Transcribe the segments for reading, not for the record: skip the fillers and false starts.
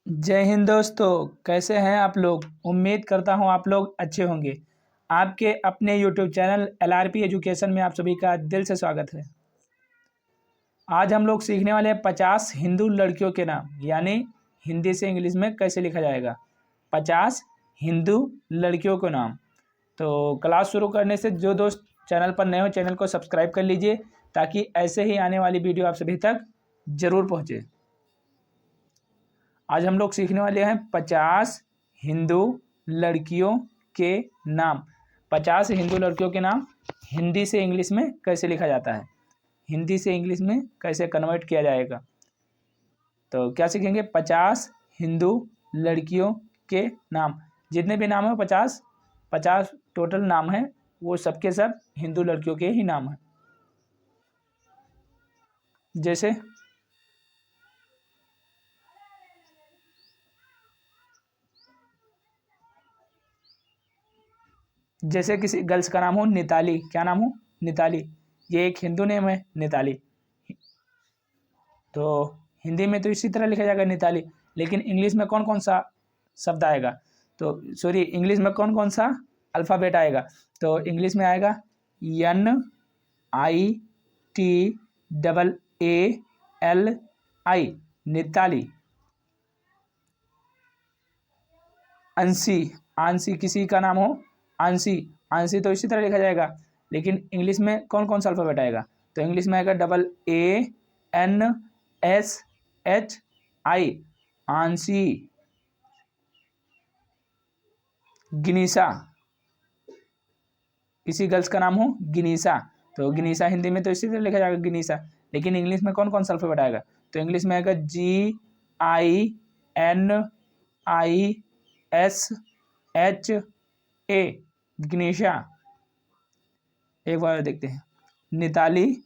जय हिंद दोस्तों। कैसे हैं आप लोग? उम्मीद करता हूं आप लोग अच्छे होंगे। आपके अपने यूट्यूब चैनल LRP एजुकेशन में आप सभी का दिल से स्वागत है। आज हम लोग सीखने वाले हैं 50 हिंदू लड़कियों के नाम, यानी हिंदी से इंग्लिश में कैसे लिखा जाएगा 50 हिंदू लड़कियों के नाम। तो क्लास शुरू करने से जो दोस्त चैनल पर नए हो चैनल को सब्सक्राइब कर लीजिए, ताकि ऐसे ही आने वाली वीडियो आप सभी तक जरूर पहुँचे। आज हम लोग सीखने वाले हैं 50 हिंदू लड़कियों के नाम। 50 हिंदू लड़कियों के नाम हिंदी से इंग्लिश में कैसे लिखा जाता है, हिंदी से इंग्लिश में कैसे कन्वर्ट किया जाएगा। तो क्या सीखेंगे? 50 हिंदू लड़कियों के नाम। जितने भी नाम हैं 50 टोटल नाम हैं, वो सबके सब हिंदू लड़कियों के ही नाम हैं। जैसे किसी गर्ल्स का नाम हो निताली। क्या नाम हो? निताली। ये एक हिंदू नेम है, निताली। तो हिंदी में तो इसी तरह लिखा जाएगा निताली, लेकिन इंग्लिश में कौन कौन सा शब्द आएगा? तो सॉरी, इंग्लिश में कौन कौन सा अल्फ़ाबेट आएगा? तो इंग्लिश में आएगा NITAALI, निताली। अंशी, आंशी किसी का नाम हो आंशी, आंशी तो इसी तरह लिखा जाएगा, लेकिन इंग्लिश में कौन कौन सा अल्फ़ाबेट आएगा? तो इंग्लिश में आएगा AANSHI, आंशी। गिनीसा, किसी गर्ल्स का नाम हो गिनीसा, तो गिनीसा हिंदी में तो इसी तरह लिखा जाएगा गिनीसा, लेकिन इंग्लिश में कौन कौन सा अल्फ़ाबेट आएगा? तो इंग्लिश में आएगा GINISHA, गिनीशा। एक बार देखते हैं। निताली,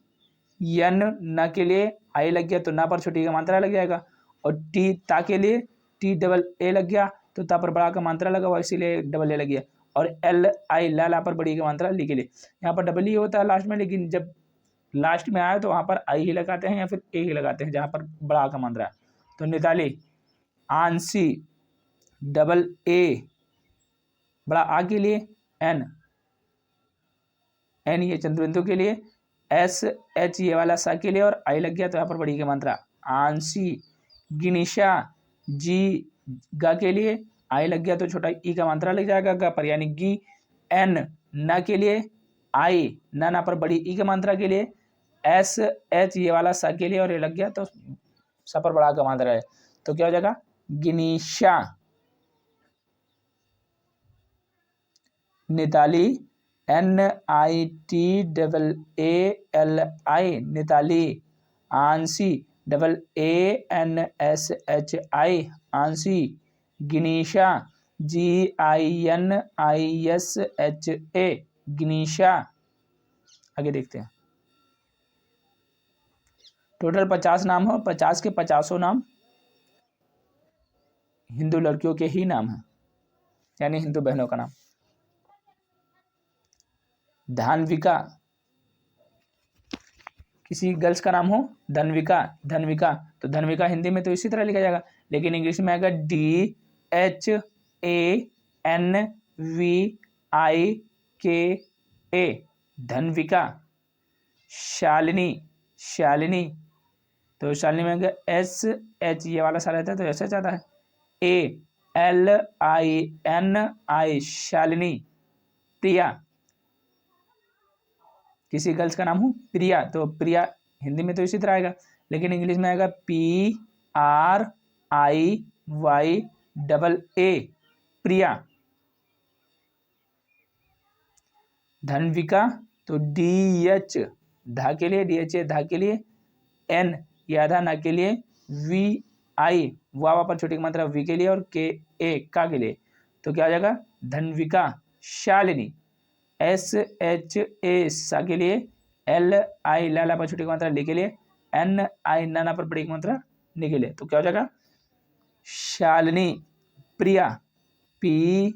यन न के लिए आई लग गया तो ना पर छोटी का मात्रा लग जाएगा, और टी ता के लिए टी डबल ए लग गया तो ता पर बड़ा का मात्रा लगा हुआ, इसीलिए डबल ए लग गया। और एल आई ला पर बड़ी का मात्रा ली के लिए यहाँ पर डबल ही होता है लास्ट में, लेकिन जब लास्ट में आया तो वहाँ पर आई ही लगाते हैं या फिर ए ही लगाते हैं जहाँ पर बड़ा का मात्रा। तो निताली, आंसी, डबल ए, बड़ा आ के लिए एन, एन ये चंद्रबिंदु के लिए, SH ये वाला सा के लिए, और आई लग गया तो यहाँ पर बड़ी की मात्रा आंशी। गिनीशा, जी गा के लिए आई लग गया तो छोटा ई का मात्रा लग जाएगा गा पर, यानी गी। एन न के लिए आई ना पर बड़ी ई का मात्रा के लिए, SH ये वाला सा के लिए और ये लग गया तो सा पर बड़ा का मात्रा है, तो क्या हो जाएगा? गिनीशा। Nitali, NITAALI, Nitali. आंशी, AANSHI, आंशी। गिनीशा, GINISHA, गिनीशा। आगे देखते हैं। टोटल 50 नाम हो, 50 के 50 नाम हिंदू लड़कियों के ही नाम हैं, यानी हिंदू बहनों का नाम। धान्विका, किसी गर्ल्स का नाम हो धन्विका, धन्विका, तो धन्विका हिंदी में तो इसी तरह लिखा जाएगा, लेकिन इंग्लिश में आएगा DHANVIKA, धन्विका। शालिनी, शालिनी, तो शालिनी में आएगा SH ये वाला सा रहता है तो ऐसे आता है ALINI, शालिनी। प्रिया, किसी गर्ल्स का नाम हो प्रिया, तो प्रिया हिंदी में तो इसी तरह आएगा, लेकिन इंग्लिश में आएगा PRIYA, प्रिया। धन्विका, तो DH धा के लिए, DH धा के लिए, N ये आधा ना के लिए, VI वावा पर छोटी की मात्रा V के लिए, और KA का के लिए, तो क्या हो जाएगा? धन्विका। शालिनी, SHA सा के लिए, LI लाला पर छोटी की मात्रा ले के लिए, NI नाना पर बड़ी की मात्रा नि के लिए, तो क्या हो जाएगा? शालिनी। प्रिया, PRI,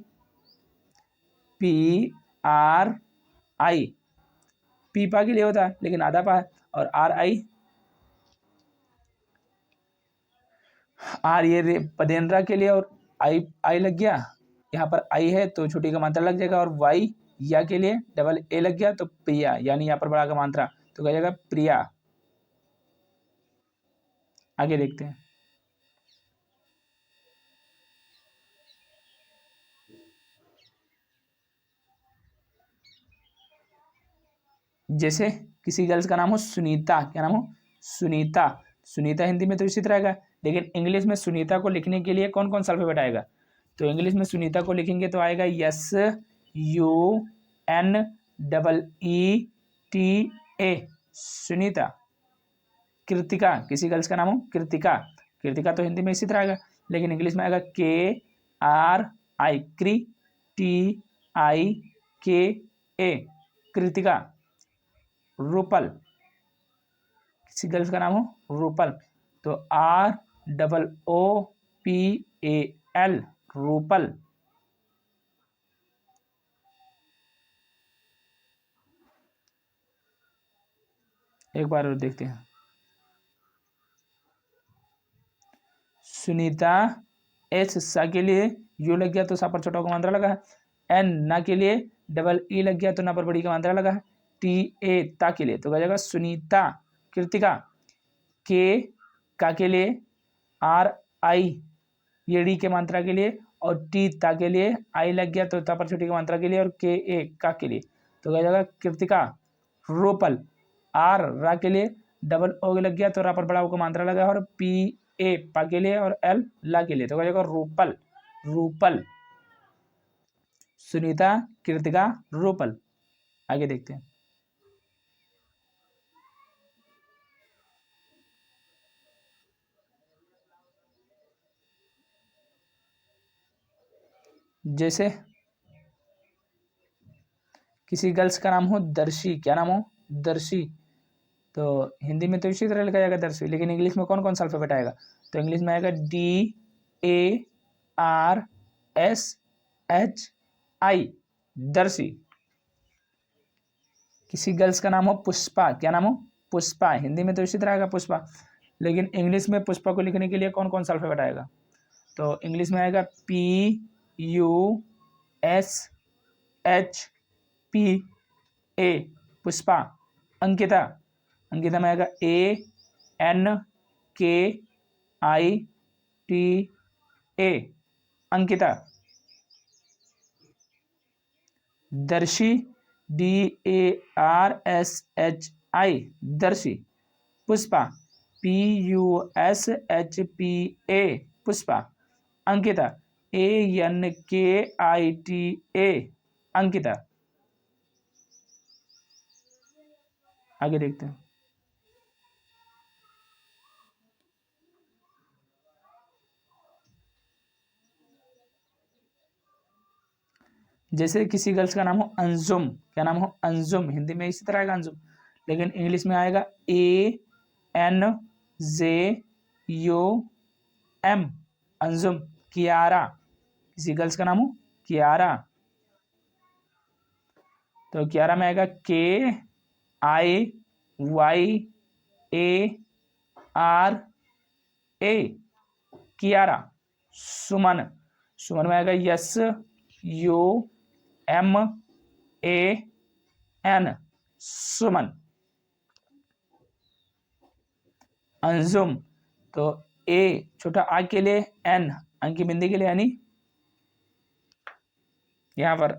पीपा के लिए होता है लेकिन आधा पा है, और RI आर ये पदेनरा के लिए, और आई आई लग गया, यहाँ पर आई है तो छोटी का मात्रा लग जाएगा, और वाई या के लिए डबल ए लग गया तो प्रिया, यानी यहाँ पर बड़ा का मात्रा तो कह जाएगा प्रिया। आगे देखते हैं। जैसे किसी गर्ल्स का नाम हो सुनीता, क्या नाम हो सुनीता, सुनीता हिंदी में तो इसी तरह का, लेकिन इंग्लिश में सुनीता को लिखने के लिए कौन कौन सा अल्फाबेट आएगा? तो इंग्लिश में सुनीता को लिखेंगे तो आएगा S U N double E T A, Sunita. Kritika, किसी गर्ल्स का नाम हो कृतिका, कृतिका तो हिंदी में इसी तरह आएगा, लेकिन इंग्लिश में आएगा के आर आई, क्री टी आई के ए, कृतिका। रूपल, किसी गर्ल्स का नाम हो रूपल तो R double O P A L, Rupal. एक बार और देखते हैं। सुनीता, एच सा के लिए यू लग गया तो सा पर छोटा का मात्रा लगा है, एन ना के लिए डबल ई लग गया तो ना पर बड़ी का मात्रा लगा है, टी ए ता के लिए तो कह जाएगा सुनीता। कृतिका, के का के लिए आर आई ये डी के मात्रा के लिए, और टी ता के लिए आई लग गया तो ता पर छोटी की मात्रा के लिए, और के ए का के लिए तो कह जाएगा कृतिका। रोपल, आर रा के लिए डबल ओ लग गया तो रा पर बड़ा ओ का मात्रा लगा, और पी ए पा के लिए, और एल ला के लिए तो कह जाएगा रूपल, रूपल। सुनीता, कृतिका, रूपल। आगे देखते हैं। जैसे किसी गर्ल्स का नाम हो दर्शी, क्या नाम हो दर्शी, तो हिंदी में तो इसी तरह लिखा जाएगा दर्शी, लेकिन इंग्लिश में कौन कौन सा अल्फाबेट आएगा? तो इंग्लिश में आएगा D A R S H I, दर्शी। किसी गर्ल्स का नाम हो पुष्पा, क्या नाम हो पुष्पा, हिंदी में तो इसी तरह आएगा पुष्पा, लेकिन इंग्लिश में पुष्पा को लिखने के लिए कौन कौन सा अल्फाबेट आएगा? तो इंग्लिश में आएगा P U S H P A, Pushpa. Ankita, Ankita में आएगा A N K I T A, Ankita. Darshi, D A R S H I, Darshi. Pushpa, P U S H P A, Pushpa. Ankita, A N K I T A, Ankita. आगे देखते हैं। जैसे किसी girls का नाम हो अंजुम, क्या नाम हो अंजुम, हिंदी में इसी तरह आएगा अंजुम, लेकिन इंग्लिश में आएगा A N J U M, Anjum. Kiara, किसी गर्ल्स का नाम हो कियारा, तो कियारा में आएगा K I Y A R A, Kiara. Suman, Suman में आएगा S U M A N, Suman. Anjum, तो ए छोटा आ के लिए, एन अंकी बिंदी के लिए, यानी यहाँ पर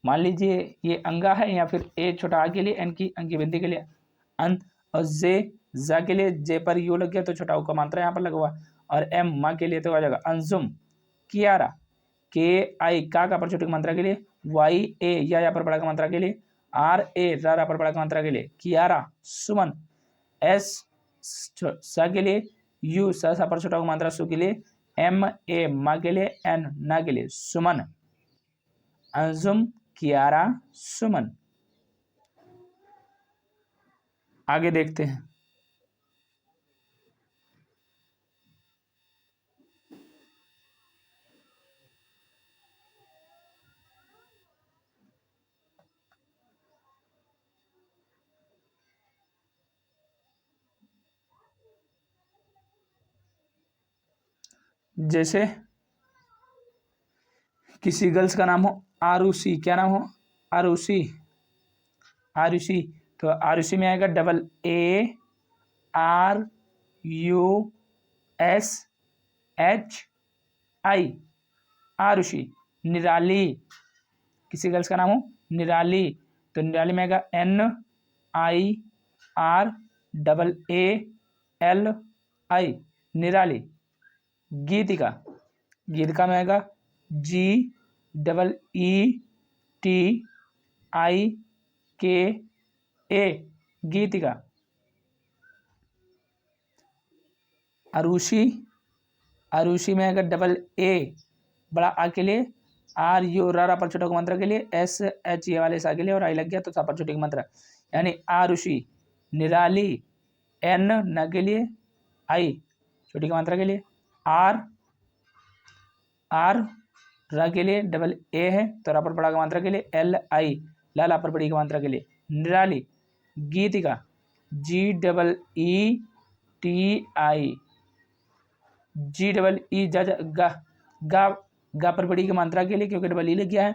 मान लीजिए ये अंगा है, या फिर ए छोटा आ के लिए, एन की अंकी बिंदी के लिए अन, और जे जा के लिए जे पर यू लग गया तो छोटा ऊ का मात्रा यहाँ पर लगा हुआ, और एम माँ के लिए तो आ जाएगा अंजुम। कियारा, के आई का पर छोटी मात्रा के लिए, वाई ए या यहाँ पर बड़ा का मात्रा के लिए, आर ए रा पर बड़ा का मात्रा के लिए, कियारा। सुमन, एस सा के लिए, यू सा पर छोटा का मात्रा सु के लिए, एम ए माँ के लिए, एन ना के लिए, सुमन। अंजुम, कियारा, सुमन। आगे देखते हैं। जैसे किसी गर्ल्स का नाम हो आरुषि, क्या नाम हो, आरुषि, आरुषि, तो आरुषि में आएगा ARUSHI, आरुषि। निराली, किसी गर्ल्स का नाम हो निराली, तो निराली में आएगा NIRAALI, निराली। गीतिका, गीतिका में आएगा GEETIKA, गीतिका। अरुषि, अरुषि में आएगा AA बड़ा आ के लिए, RU रा पर छोटा मात्रा के लिए, SHE वाले सा के लिए, और आई लग गया तो सा पर छोटी मात्रा, यानी आरुषि। निराली, N न के लिए, I छोटी की मात्रा के लिए, R रा के लिए AA है तो रा पर बड़ा की मात्रा के लिए, LI ला पर बड़ी की मात्रा के लिए, निराली। गीतिका, GEETI, गा पर बड़ी की मात्रा के लिए क्योंकि डबल ई लग गया है,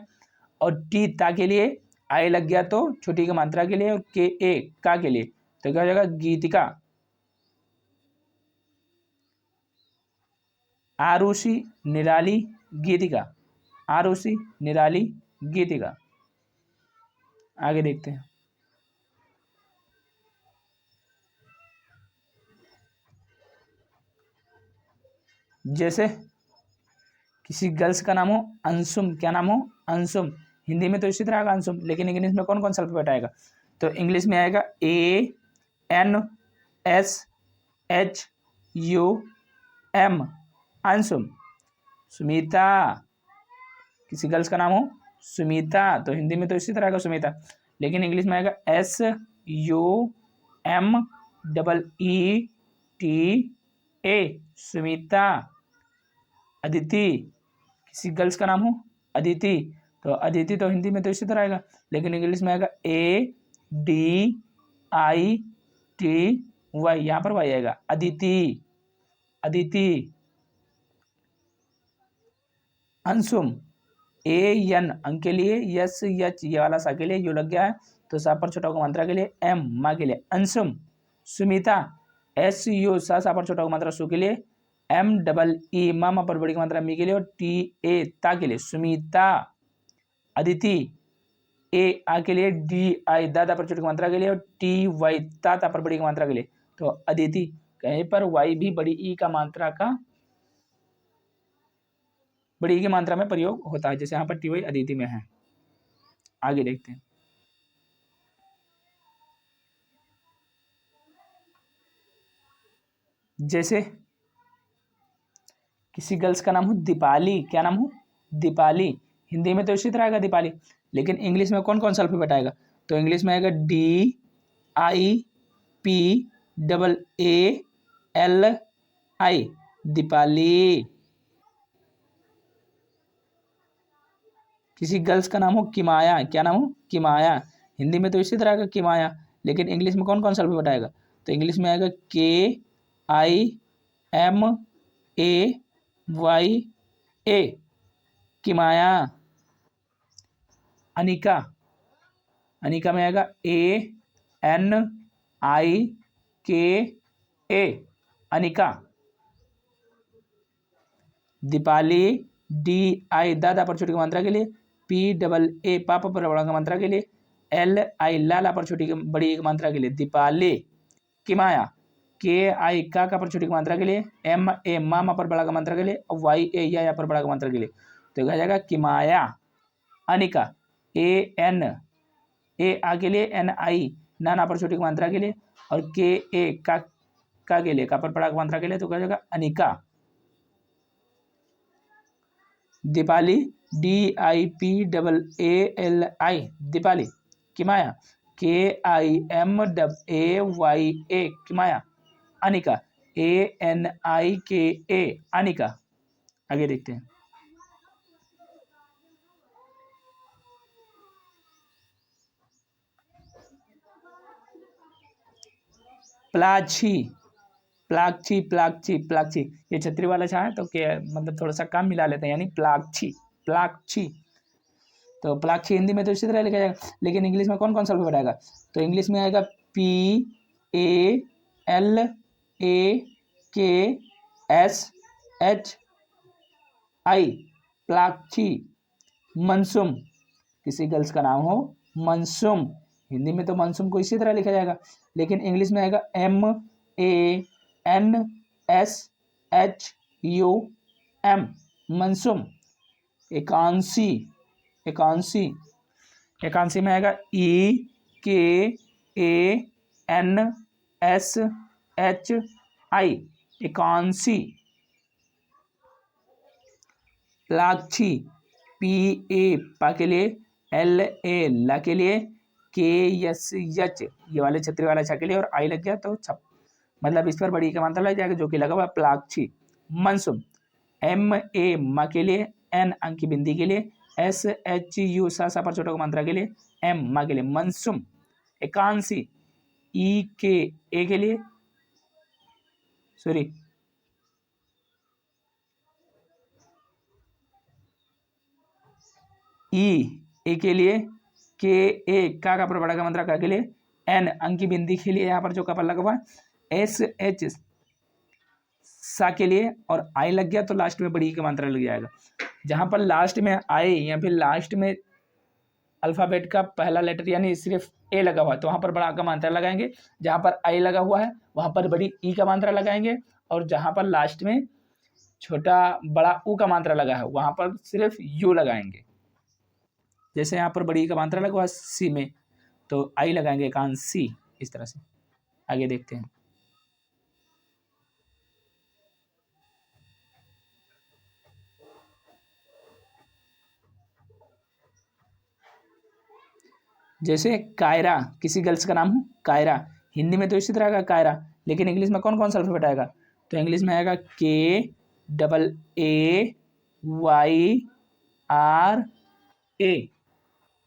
और टी ता के लिए आई लग गया तो छोटी की मात्रा के लिए, और KA का के लिए, तो क्या हो जाएगा गीतिका। आरुषि, निराली, गीतिका, आरुषि, निराली, गीतिका। आगे देखते हैं। जैसे किसी गर्ल्स का नाम हो अंशुम, क्या नाम हो अंशुम, हिंदी में तो इसी तरह का अंशुम, लेकिन इंग्लिश में कौन कौन सा अल्फाबेट आएगा, तो इंग्लिश में आएगा ANSHUM, अंशुम। सुमिता, किसी गर्ल्स का नाम हो सुमिता, तो हिंदी में तो इसी तरह का सुमिता, लेकिन इंग्लिश में आएगा SUMEETA, सुमिता। अदिति, किसी गर्ल्स का नाम हो अदिति, तो अदिति तो हिंदी में तो इसी तरह आएगा, लेकिन इंग्लिश में आएगा ADITY, यहाँ पर वाई आएगा, अदिति, अदिति। अंशुम, AN अंक के लिए, SH ये वाला सा के लिए यू लग गया है तो सा पर छोटा को मात्रा के लिए, M माँ के लिए अंशुम। सुमिता, SU सा पर छोटा को मात्रा सु के लिए, MEE माँ पर बड़ी की मात्रा मी के लिए, और TA ता के लिए सुमिता। अदिति, A के लिए, DI दादा पर छोटी की मात्रा के लिए, और TY ता पर बड़ी की मात्रा के लिए, तो अदिति। कहीं पर Y भी बड़ी ई का मात्रा का बड़ी की मात्रा में प्रयोग होता है, जैसे यहाँ पर TY अदिति में है। आगे देखते हैं। जैसे किसी गर्ल्स का नाम हो दीपाली, क्या नाम हो दीपाली, हिंदी में तो इसी तरह आएगा दीपाली, लेकिन इंग्लिश में कौन कौन सा अल्फाबेट आएगा, तो इंग्लिश में आएगा DIPAALI, दीपाली। किसी गर्ल्स का नाम हो किमाया, क्या नाम हो किमाया, हिंदी में तो इसी तरह का किमाया, लेकिन इंग्लिश में कौन कौन सा अल्फाबेट आएगा, तो इंग्लिश में आएगा KIMAYA, किमाया। अनिका, अनिका में आएगा ANIKA, अनिका। दीपाली, DI दादा पर छोटी की मात्रा के लिए, PAA पापा पर बड़ा की मात्रा के लिए, LI लाला पर छोटी की बड़ी की मात्रा के लिए, दीपाली। किमाया, KI का पर छोटी की मात्रा के लिए, MA मामा पर बड़ा का मात्रा के लिए, और YA या पर बड़ा का मात्रा के लिए, तो कहा जाएगा किमाया। अनिका, ANA के लिए, NI नाना पर छोटी की मात्रा के लिए, और KA का के लिए का पर बड़ा की मात्रा के लिए, तो कहा जाएगा Anika. Deepali, DIPAALI, Deepali. Kimaya, KIMAYA, Kimaya. Anika, ANIKA, Anika. आगे देखते हैं। प्लाची, प्लाक्षी प्लाक्षी प्लाक्षी, ये छतरी वाला छा है तो क्या मतलब थोड़ा सा काम मिला लेते हैं, यानी प्लाक्षी प्लाक्षी। तो प्लाक्षी हिंदी में तो इसी तरह लिखा जाएगा, लेकिन इंग्लिश में कौन कौन सा अल्फाबेट आएगा? तो इंग्लिश में आएगा PALAKSHI, प्लाक्षी। मनसुम, किसी गर्ल्स का नाम हो मनसुम, हिंदी में तो मनसुम को इसी तरह लिखा जाएगा, लेकिन इंग्लिश में आएगा MANSHUM, मनसुम। एकांशी, एकांशी, एकांशी में आएगा EKANSHI, एकांशी। प्लाक्षी, PA पा के लिए, LA ला के लिए, KSH ये वाले छतरी वाला छा के लिए, और आई लग गया तो छप, मतलब इस पर बड़ी का मात्रा लग जाएगा जो कि लगा हुआ प्लाक्षी। मनसुम, MA मा के लिए, N अंक की बिंदी के लिए, SHU सा पर छोटा मात्रा के लिए, M मा के लिए, मनसुम। एकांशी, EKA के लिए, सॉरी ए के लिए, KA का पर बड़ा का मात्रा का के लिए, N अंक की बिंदी के लिए यहाँ पर जो कपर लगा हुआ है, SH सा के लिए, और आई लग गया तो लास्ट में बड़ी का मात्रा लग जाएगा। जहां पर लास्ट में आई या फिर लास्ट में अल्फाबेट का पहला लेटर यानी सिर्फ ए लगा हुआ है तो वहां पर बड़ा का मात्रा लगाएंगे, जहां पर आई लगा हुआ है वहां पर बड़ी ई का मात्रा लगाएंगे, और जहां पर लास्ट में छोटा बड़ा ऊ का मात्रा लगा है वहां पर सिर्फ यू लगाएंगे। जैसे यहाँ पर बड़ी का मात्रा लगा हुआ है सी में तो आई लगाएंगे एकांशी, इस तरह से। आगे देखते हैं। जैसे कायरा, किसी गर्ल्स का नाम हो कायरा, हिंदी में तो इसी तरह का कायरा, लेकिन इंग्लिश में कौन कौन सा अल्फाबेट आएगा? तो इंग्लिश में आएगा KAAYRA,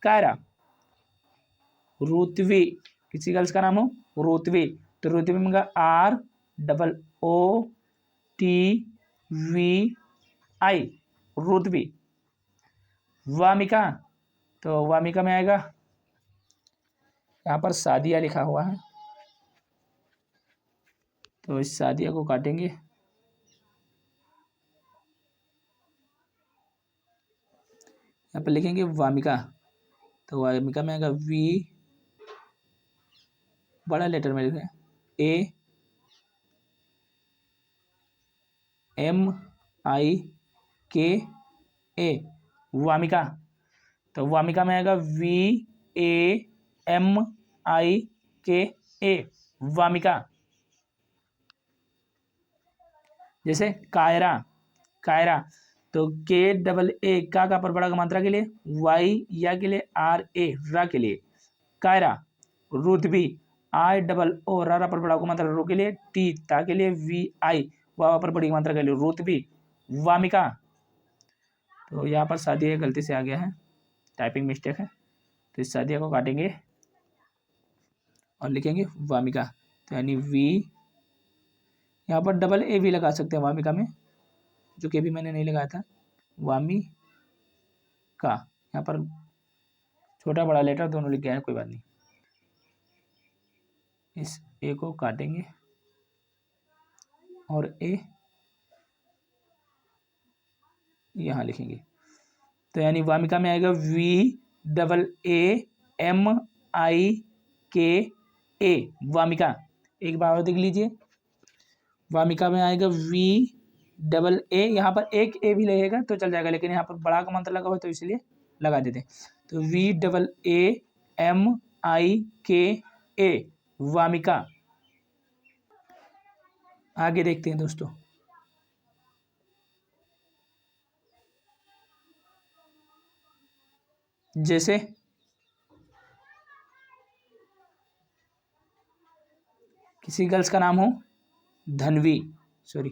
कायरा। रुतवी, किसी गर्ल्स का नाम हो रुतवी, तो रुतवी में ROOTVI, रुतवी। वामिका, तो वामिका में आएगा, यहाँ पर सादिया लिखा हुआ है तो इस सादिया को काटेंगे, यहाँ पर लिखेंगे वामिका, तो वामिका में आएगा V, बड़ा लेटर में लिखें AMIKA, वामिका। तो वामिका में आएगा VAMIKA, वामिका। जैसे कायरा, कायरा, तो KAA का पर बड़ा का मात्रा के लिए, Y या के लिए, RA रा के लिए, कायरा। रुतबी, IOO रा पर बड़ा का मात्रा रो के लिए, T ता के लिए, VI वाह पर बड़ी मात्रा के लिए, रुतबी। वामिका, तो यहाँ पर सादिया गलती से आ गया है, टाइपिंग मिस्टेक है, तो इस सादिया को काटेंगे और लिखेंगे वामिका, तो यानी V, यहाँ पर AA भी लगा सकते हैं वामिका में, जो कि अभी मैंने नहीं लगाया था, वामिका। यहाँ पर छोटा बड़ा लेटर दोनों लिख गया है, कोई बात नहीं। इस ए को काटेंगे और ए यहाँ लिखेंगे, तो यानी वामिका में आएगा VAAMIKA, वामिका। एक बार और देख लीजिए, वामिका में आएगा VAA, यहाँ पर एक ए भी लगेगा तो चल जाएगा, लेकिन यहाँ पर बड़ा का मंत्र लगा हुआ तो इसलिए लगा देते हैं, तो VAAMIKA, वामिका। आगे देखते हैं दोस्तों। जैसे किसी गर्ल्स का नाम हो धनवी, सॉरी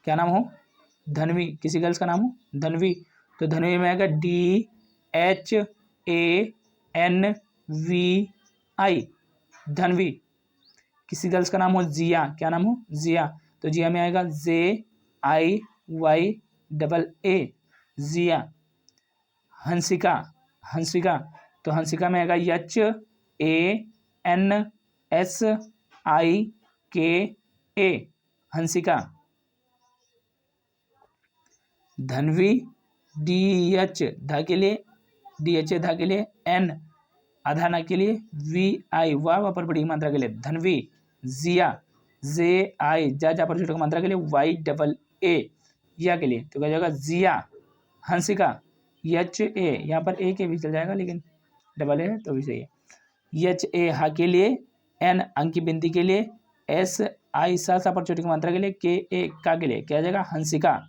क्या नाम हो धनवी, किसी गर्ल्स का नाम हो धनवी, तो धनवी में आएगा DHANVI, धनवी। किसी गर्ल्स का नाम हो जिया, क्या नाम हो, जिया, तो जिया में आएगा JIYA, जिया। हंसिका, हंसिका, तो हंसिका में आएगा HANSIKA, हंसिका। धनवी, DH धा के लिए, DH धा के लिए, N आधा ना के लिए, VI वाह पर बड़ी मात्रा के लिए, धनवी। जिया, JI जा पर छोटी मात्रा के लिए, YAA या के लिए, तो क्या जाएगा जिया। हंसिका, HA, यहाँ पर A के भी चल जाएगा लेकिन डबल है तो भी सही है। HA हा के लिए, N अंक की बिंदी के लिए, SI सा पर छोटी मात्रा के लिए, KA का के लिए, क्या जाएगा हंसिका।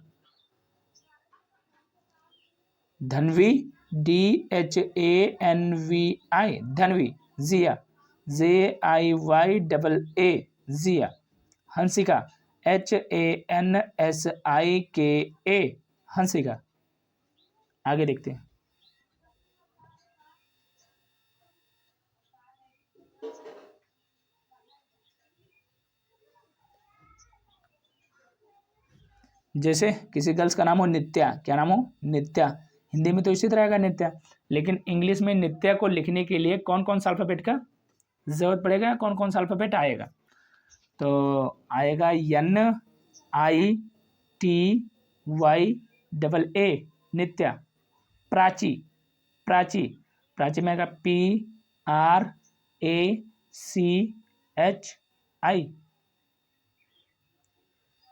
धनवी, DHANVI, धनवी। जिया, JIYAA, जिया। हंसिका, HANSIKA, हंसिका। आगे देखते हैं। जैसे किसी गर्ल्स का नाम हो नित्या, क्या नाम हो, नित्या, हिंदी में तो इसी तरह का नित्या, लेकिन इंग्लिश में नित्या को लिखने के लिए कौन कौन सा अल्फाबेट का जरूरत पड़ेगा, कौन कौन सा अल्फाबेट आएगा, तो आएगा NITYAA, नित्या। प्राची, प्राची, प्राची में आएगा PRACHI,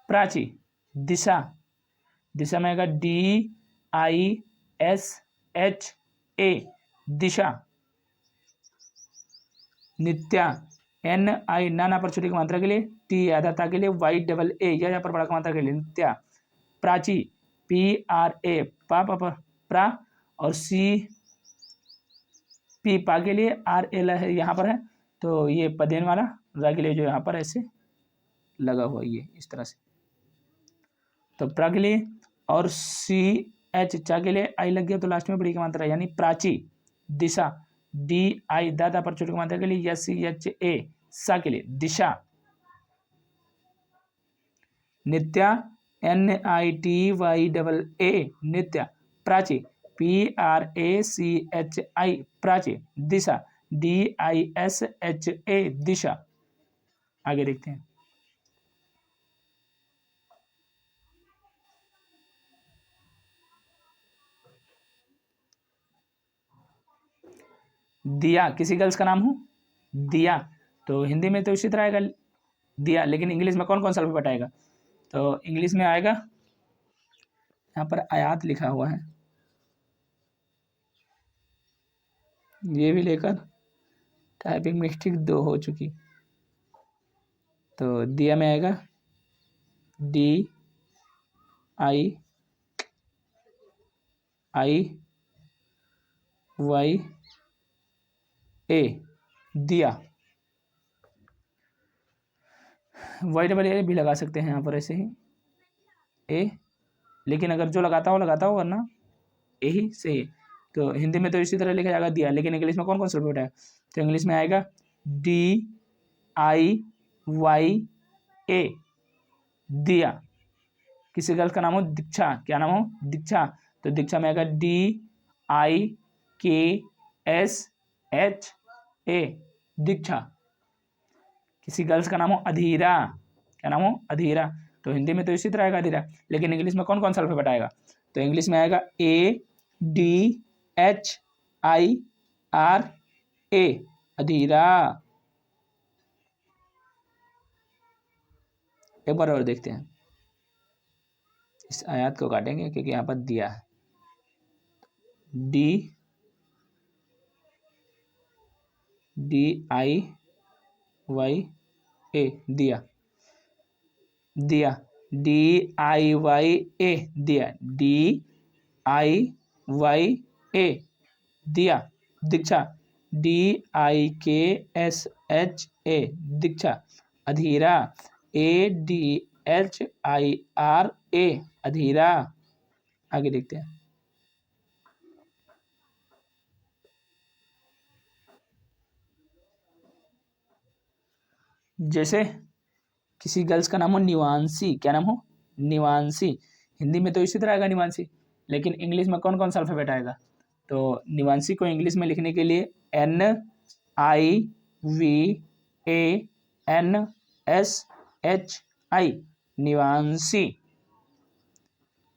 प्राची। दिशा, दिशा में आएगा DISHA, दिशा। नित्या, NI नाना पर छोटी की मात्रा के लिए, T आधा के लिए, YAA या पर बड़ा की मात्रा के लिए, नित्या। प्राची, PRA प्रा और CP पा के लिए, RL है यहाँ पर है, तो ये पदेन वाला रा के लिए जो यहाँ पर ऐसे लगा हुआ ये इस तरह से, तो प्रा के लिए, और CH चा के लिए आई लग गया तो लास्ट में बड़ी की मात्रा यानी प्राची। दिशा, DI दादा पर छोटी की मात्रा के लिए, SCHA सा के लिए, दिशा। नित्या, NITYAA, नित्या। प्राची, PRACHI, प्राची। दिशा, DISHA, दिशा। आगे देखते हैं। दिया, किसी गर्ल्स का नाम हो दिया, तो हिंदी में तो इसी तरह आएगा दिया, लेकिन इंग्लिश में कौन कौन सा अल्फाबेट आएगा, तो इंग्लिश में आएगा, यहाँ पर आयात लिखा हुआ है, ये भी लेकर टाइपिंग मिस्टेक 2 हो चुकी, तो दिया में आएगा DIIYA, दिया। YAA भी लगा सकते हैं यहाँ पर ऐसे ही ए, लेकिन अगर जो लगाता हो वरना ए ही सही है, तो हिंदी में तो इसी तरह लिखा जाएगा दिया, लेकिन इंग्लिश में कौन कौन सा अल्फाबेट है, तो इंग्लिश में आएगा DIYA, दिया। किसी गर्ल्स का नाम हो दीक्षा, क्या नाम हो, दीक्षा, तो दीक्षा में आएगा DIKSHA, दीक्षा। किसी गर्ल्स का नाम हो अधीरा, क्या नाम हो, अधीरा, तो हिंदी में तो इसी तरह आएगा अधीरा, लेकिन इंग्लिश में कौन कौन सा अल्फाबेट आएगा, तो इंग्लिश में आएगा ADHIRA, अधीरा। एक बार और देखते हैं, इस आयत को काटेंगे क्योंकि यहाँ पर दिया है DIYA, दिया, दिया, DIYA, दिया, DIYA, दिया। दीक्षा, DIKSHA, दीक्षा। अधीरा, ADHIRA, अधीरा। आगे देखते हैं। जैसे किसी गर्ल्स का नाम हो निवांशी, क्या नाम हो, निवांशी, हिंदी में तो इसी तरह आएगा निवांशी, लेकिन इंग्लिश में कौन कौन सा अल्फाबेट आएगा? तो निवांशी को इंग्लिश में लिखने के लिए NIVANSHI, निवांशी।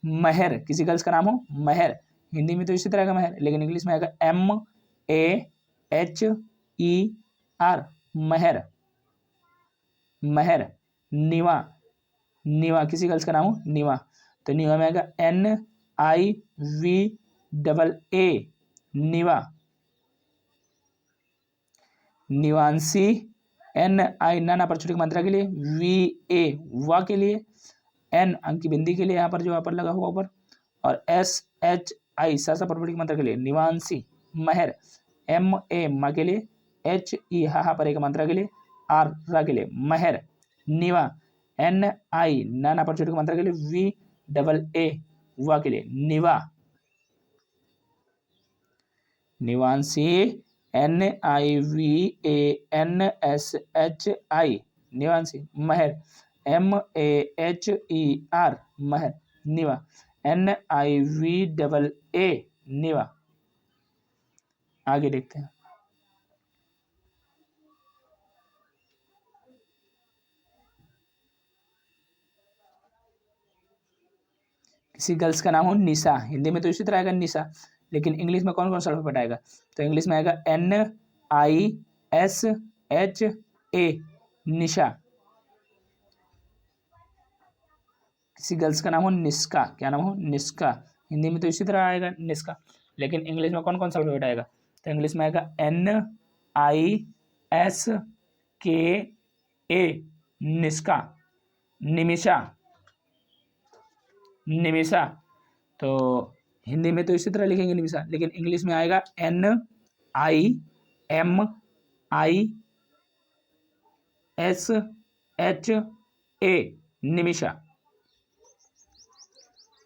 महर, किसी गर्ल्स का नाम हो महर, हिंदी में तो इसी तरह का महर, लेकिन इंग्लिश में आएगा MAHER, महर, महर। निवा, निवा, किसी गर्ल्स का नाम हो निवा, तो निवा में आएगा NIVAA, निवा। निवांशी, NI नाना पर छोटी मात्रा के लिए, VA वा के लिए, N अंक की बिंदी के लिए यहाँ पर जो यहाँ पर लगा हुआ ऊपर, और SHI सा पर बड़ी मात्रा के लिए निवांशी, महर। MA माँ के लिए, HE हा पर एक मात्रा के लिए, R रा के लिए महर, निवा। NI नाना पर छोटी मात्रा के लिए, VAA वा के लिए निवा। निवांशी, NIVANSHI, निवांशी। महर, MAHER, महर, निवा। NIVAA, निवा। आगे देखते हैं। किसी गर्ल्स का नाम हो निशा, हिंदी में तो इसी तरह आएगा निशा, लेकिन इंग्लिश में कौन कौन सा अल्फाबेट आएगा? तो इंग्लिश में आएगा NISHA, निशा। किसी गर्ल्स का नाम हो निष्का, क्या नाम हो निष्का, हिंदी में तो इसी तरह आएगा निष्का, लेकिन इंग्लिश में कौन कौन सा अल्फाबेट आएगा? तो इंग्लिश में आएगा NISKA, निष्का, निमिषा, निमिषा। तो हिंदी में तो इसी तरह लिखेंगे निमिषा, लेकिन इंग्लिश में आएगा NIMISHA, निमिषा।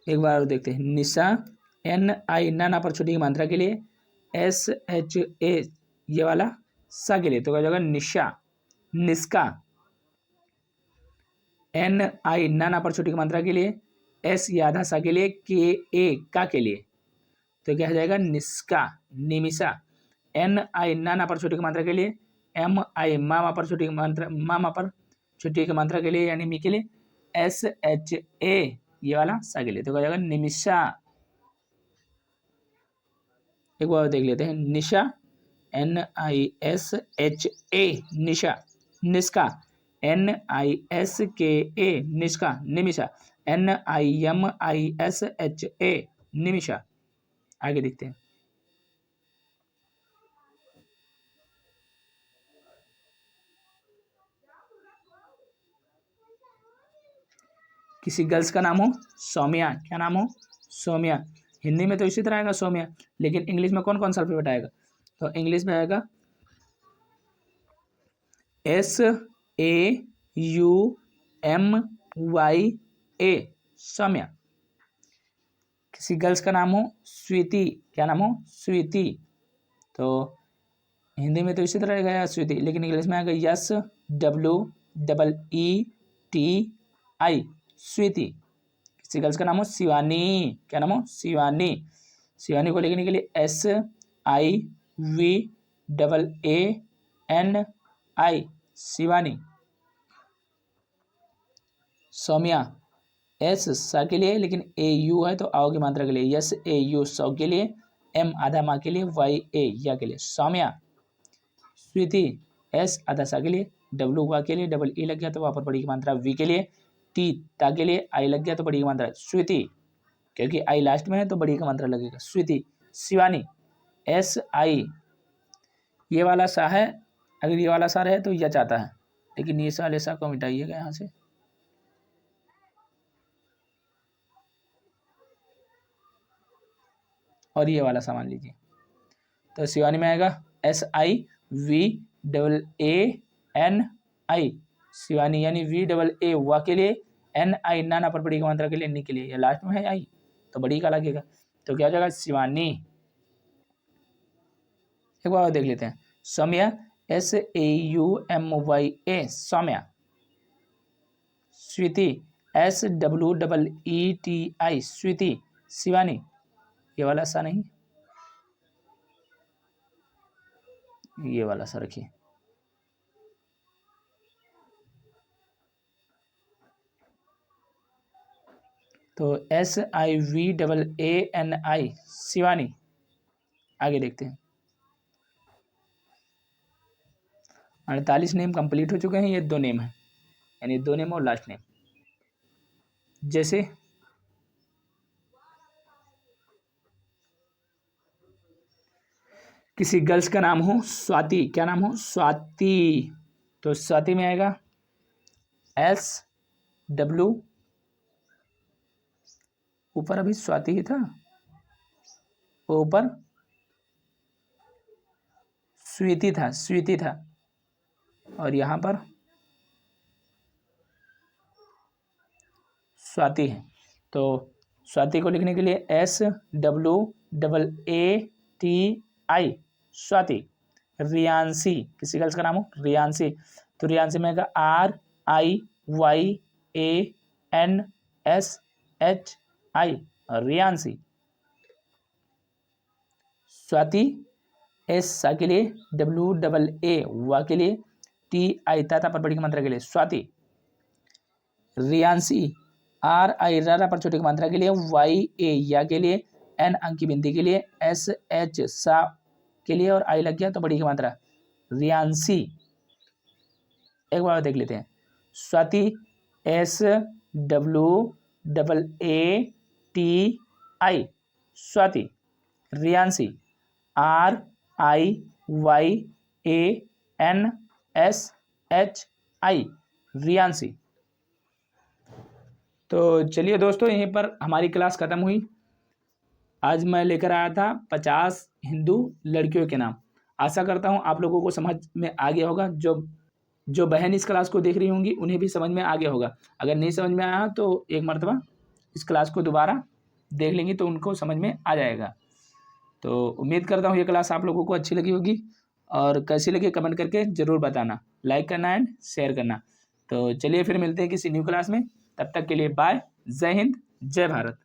एक बार और देखते हैं। निशा, NI नाना पर छोटी की मात्रा के लिए, SHA ये वाला सा के लिए, तो क्या जाएगा निशा, निष्का। NI नाना पर छोटी की मात्रा के लिए, S या आधा सा के लिए, KA का के लिए, तो क्या हो जाएगा निष्का, निमिषा। NI नाना पर छोटी की मात्रा के लिए, MI मामा पर छोटी की मात्रा, मामा पर छोटी की मात्रा के लिए यानी मी के लिए, SHA ये वाला सा के लिए, तो क्या हो जाएगा निमिषा। एक बार देख लेते हैं। निशा, NISHA, निशा। निष्का, NISKA, निष्का, निमिषा। NIMISHA, निमिषा। आगे देखते हैं। किसी गर्ल्स का नाम हो सौम्या, क्या नाम हो सौम्या, हिंदी में तो इसी तरह आएगा सौम्या, लेकिन इंग्लिश में कौन कौन सा अल्फाबेट आएगा? तो इंग्लिश में आएगा SAUMYA, सौम्या। किसी गर्ल्स का नाम हो स्वीति, क्या नाम हो स्वीति, तो हिंदी में तो इसी तरह आएगा स्वीति, लेकिन इंग्लिश में आएगा SWEETI, स्वीति। किसी गर्ल्स का नाम हो शिवानी, क्या नाम हो शिवानी, शिवानी को लिखने के लिए SIVAANI, शिवानी। सौम्या, S सा के लिए, लेकिन AU है तो आओ की मात्रा के लिए, SAU सौ के लिए, M आधा माँ के लिए, YA या के लिए सौम्या। स्वीति, S आधा सा के लिए, W वा के लिए, डबल E लग गया तो वहाँ पर बड़ी की मात्रा V के लिए, T ता के लिए, I लग गया तो बड़ी की मात्रा स्वीति, क्योंकि I लास्ट में है तो बड़ी का मात्रा लगेगा स्वीति। शिवानी, SI ये वाला सा है, अगर ये वाला सा रहे तो यह चाहता है, लेकिन ये सा लेसा को मिटाइएगा यहाँ से। और ये वाला सामान लीजिए, तो शिवानी में आएगा SIVAANI, शिवानी यानी VAA वा के लिए, NI नाना पर बड़ी की मात्रा के लिए, नी के लिए, ये लास्ट में है आई तो बड़ी का लगेगा, तो क्या हो जाएगा शिवानी। एक बार देख लेते हैं। सौम्या, SAUMYA सौम्या। स्वीति SWEETI स्वीति। शिवानी, ये वाला सा नहीं, ये वाला सा रखिए। तो SIVAANI शिवानी। आगे देखते हैं। 48 नेम कंप्लीट हो चुके हैं, ये 2 नेम हैं, यानी 2 नेम और लास्ट नेम। जैसे किसी गर्ल्स का नाम हो स्वाति, क्या नाम हो, स्वाति, तो स्वाति में आएगा SW, ऊपर अभी स्वाति ही था, ऊपर स्वीति था, स्वीति था, और यहाँ पर स्वाति है। तो स्वाति को लिखने के लिए SWAATI स्वाति। रियांसी, किसी गर्ल्स का नाम हो रियांसी, तो रियांसी में आएगा RIYANSHI रियांसी। स्वाति S सा के लिए, WAA वा के लिए, TI ताता पर बड़ी की मात्रा के लिए स्वाति। रियांसी RI रा पर छोटी की मात्रा के लिए, YA या के लिए, N अंक की बिंदी के लिए, SH सा के लिए, और I लग गया तो बड़ी की मात्रा रियांसी। एक बार देख लेते हैं। स्वाति SWAATI स्वाति। रियांसी RIYANSHI रियांसी। तो चलिए दोस्तों, यहीं पर हमारी क्लास ख़त्म हुई। आज मैं लेकर आया था 50 हिंदू लड़कियों के नाम। आशा करता हूँ आप लोगों को समझ में आ गया होगा। जो बहन इस क्लास को देख रही होंगी उन्हें भी समझ में आ गया होगा। अगर नहीं समझ में आया तो एक मरतबा इस क्लास को दोबारा देख लेंगी तो उनको समझ में आ जाएगा। तो उम्मीद करता हूँ ये क्लास आप लोगों को अच्छी लगी होगी, और कैसी लगी कमेंट करके ज़रूर बताना, लाइक करना एंड शेयर करना। तो चलिए फिर मिलते हैं किसी न्यू क्लास में, तब तक के लिए बाय, जय हिंद, जय भारत।